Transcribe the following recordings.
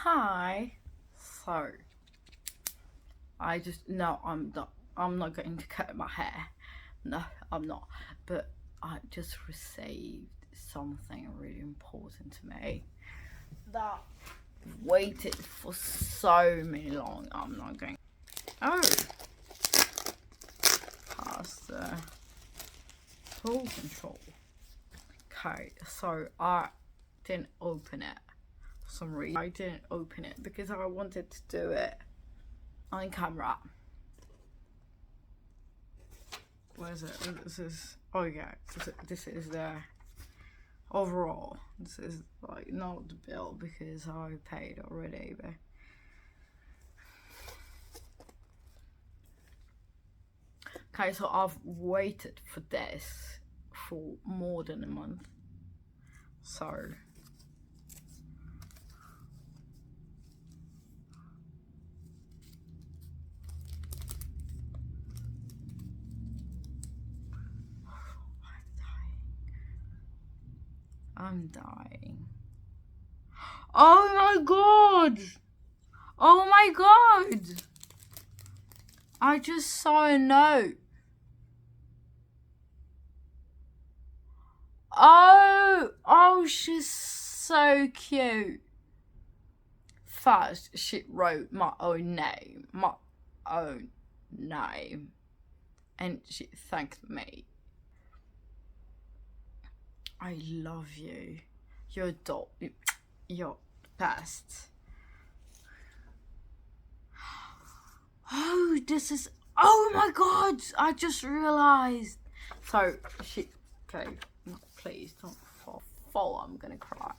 Hi. So, no, I'm not going to cut my hair. No, I'm not. But I just received something really important to me that waited for so many long. I'm not going. Oh, past the tool control. Okay, so I didn't open it for some reason. I didn't open it because I wanted to do it on camera. Where is it? This is, oh yeah, this is the overall. This is like not the bill because I paid already, but okay, so I've waited for this for more than a month. So I'm dying. Oh my god! Oh my god! I just saw a note. Oh, she's so cute. First, she wrote my own name, and she thanked me. I love you. You're best. Oh, this is. Oh my god! I just realized. So okay, please don't fall. I'm gonna cry.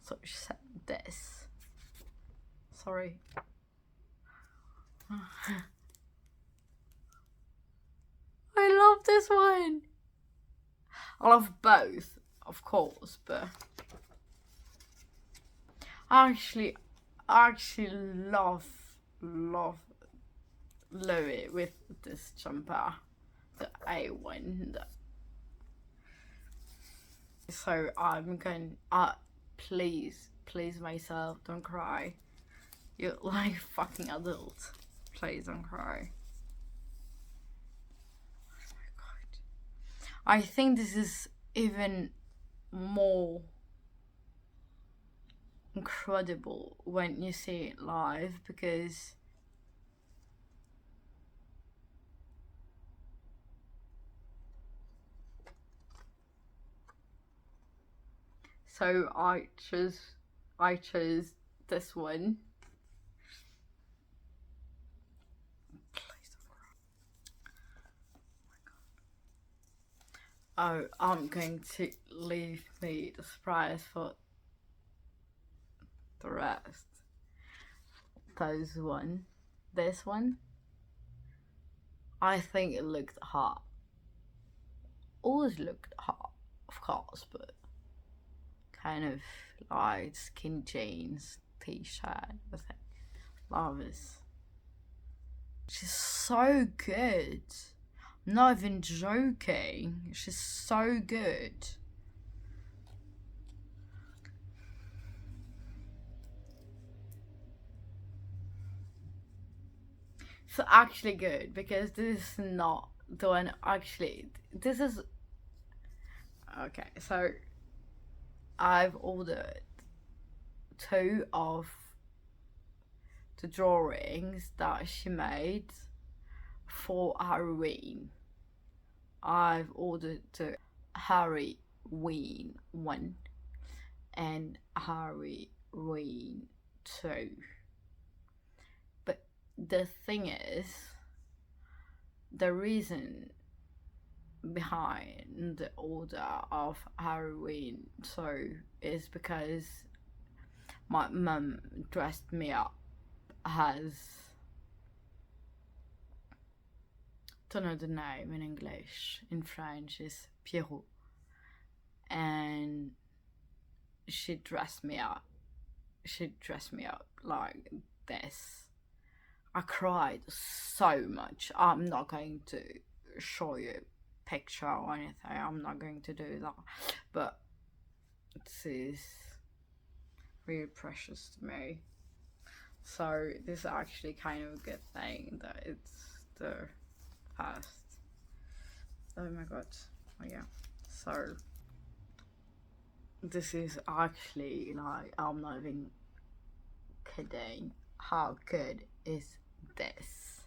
So she said this. Sorry. I love this one. I love both, of course, but I actually love Louis with this jumper, the A1. So I'm going. Please myself, don't cry. You're like fucking adult. Please don't cry. Oh my god. I think this is even more incredible when you see it live because so I chose this one. Oh, I'm going to leave me the surprise for the rest. This one, I think it looked hot. Always looked hot, of course, but kind of light skin jeans, t-shirt, I think. Love this. She's so good. I'm not even joking. She's so good. It's actually good because this is not the one. Actually, this is okay. So I've ordered two of the drawings that she made for Halloween. I've ordered the Halloween 1 and Halloween 2. But the thing is, the reason behind the order of Halloween 2 is because my mum dressed me up as, don't know the name in English, in French is Pierrot, and she dressed me up like this. I cried so much. I'm not going to show you a picture or anything. I'm not going to do that. But this is really precious to me. So this is actually kind of a good thing that it's the first. Oh my god. Oh yeah. So this is actually like, I'm not even kidding. How good is this?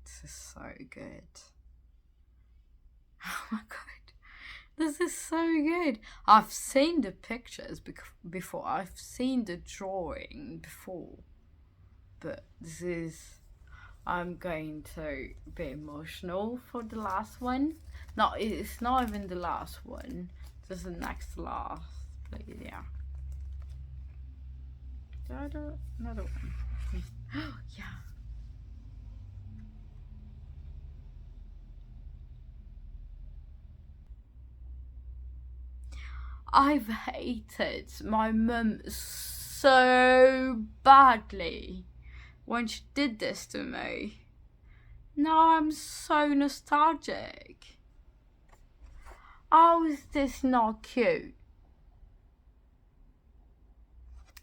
This is so good. Oh my god. This is so good. I've seen the pictures before. I've seen the drawing before. But this is... I'm going to be emotional for the last one. No, it's not even the last one. This is the next last. Please, yeah. Did I do another one? Oh, yeah. I've hated my mum so badly when she did this to me. Now I'm so nostalgic. How is this not cute?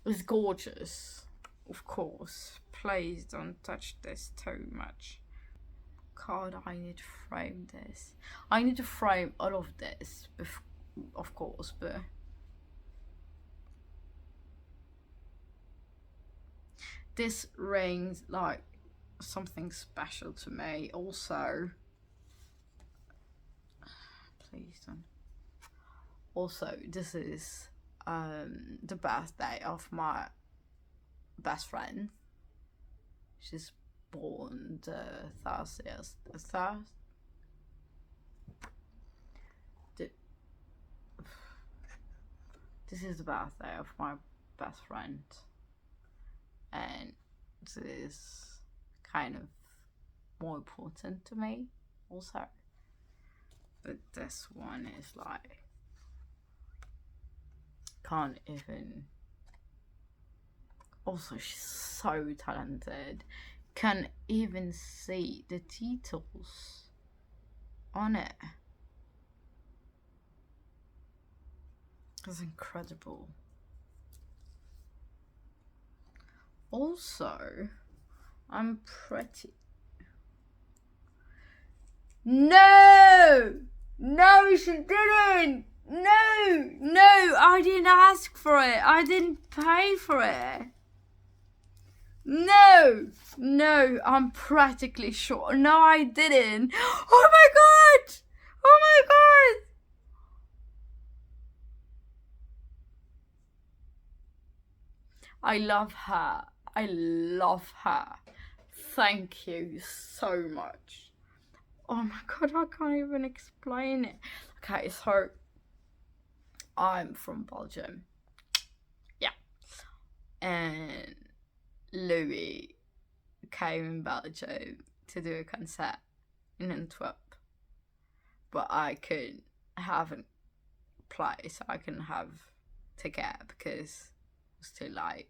It's gorgeous, of course. Please don't touch this too much. God, I need to frame this. I need to frame all of this, of course, but this rings like something special to me. Also, please don't. Also, this is the birthday of my best friend. She's born the 30th. This is the birthday of my best friend, and this is kind of more important to me also. But this one is like, can't even. Also, she's so talented. Can't even see the titles on it. It's incredible. Also, I'm pretty... No! No, she didn't! No! I didn't ask for it. I didn't pay for it. No, I'm practically sure. No, I didn't. Oh my god! Oh my god! I love her. I love her. Thank you so much. Oh my god, I can't even explain it. Okay, so I'm from Belgium. Yeah. And Louis came in Belgium to do a concert in Antwerp. But I couldn't have a place. I couldn't have ticket because it was too late.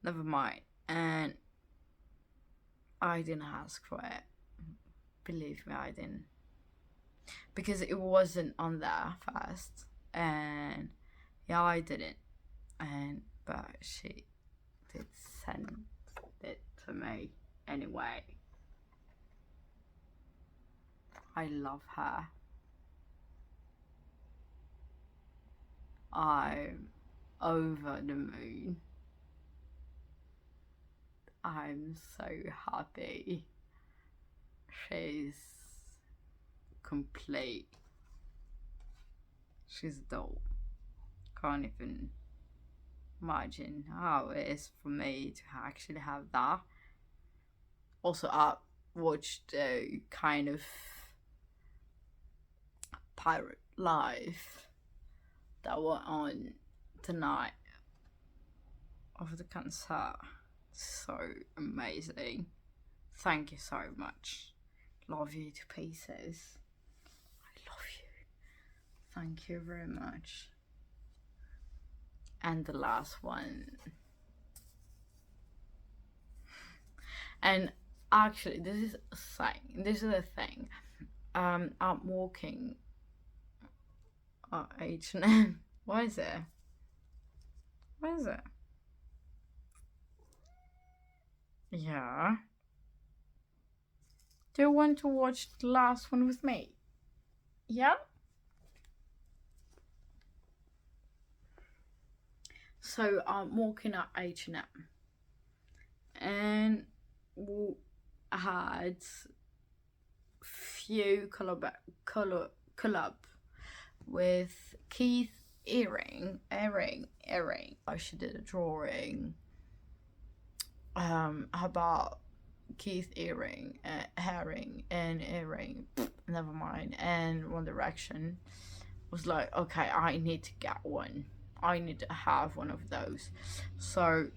Never mind. And I didn't ask for it. Believe me, I didn't. Because it wasn't on there first. And yeah, I didn't. But she did send it to me anyway. I love her. I'm over the moon. I'm so happy. She's complete. She's dope. Can't even imagine how it is for me to actually have that. Also, I watched a kind of pirate life that went on tonight of the concert. So amazing. Thank you so much. Love you to pieces. I love you. Thank you very much. And the last one. And actually, this is a thing. I'm walking at H&M. What is it? What is it? Yeah. Do you want to watch the last one with me? Yeah? So I'm walking at H&M and we had few collab with Keith Earring. She did a drawing about Keith Earring, Herring, and Earring. Never mind. And One Direction was like, okay, I need to get one. I need to have one of those. So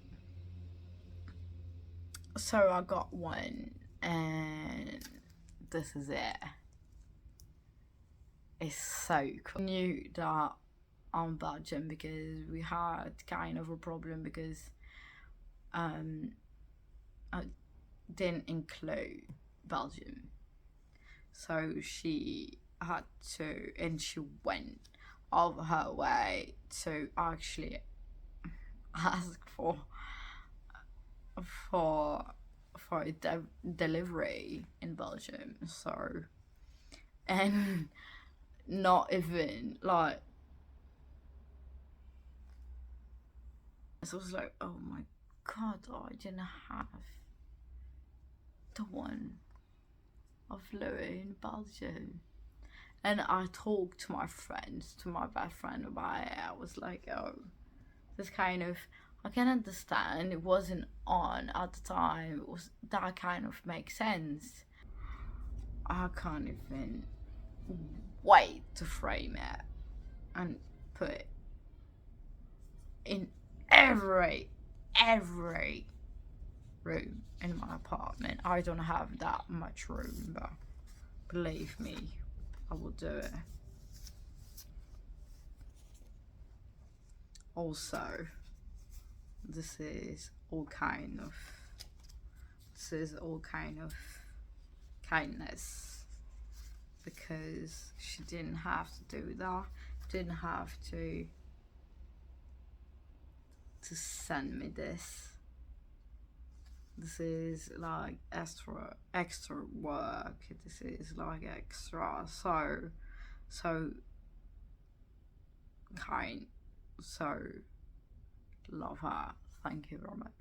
I got one, and this is it. It's so cool. I knew that I'm Belgian because we had kind of a problem because I didn't include Belgium. So she had to, and she went of her way to actually ask for a delivery in Belgium. So, and not even like, so I was like, oh my god, I didn't have the one of Louis in Belgium. And I talked to my friends, to my best friend about it. I was like, oh, this kind of, I can understand it wasn't on at the time. It was, that kind of makes sense. I can't even wait to frame it and put it in every room in my apartment. I don't have that much room, but believe me, I will do it. Also, this is all kind of kindness, because she didn't have to do that, didn't have to send me this. This is like extra work. This is like extra, so kind. So love her. Thank you very much.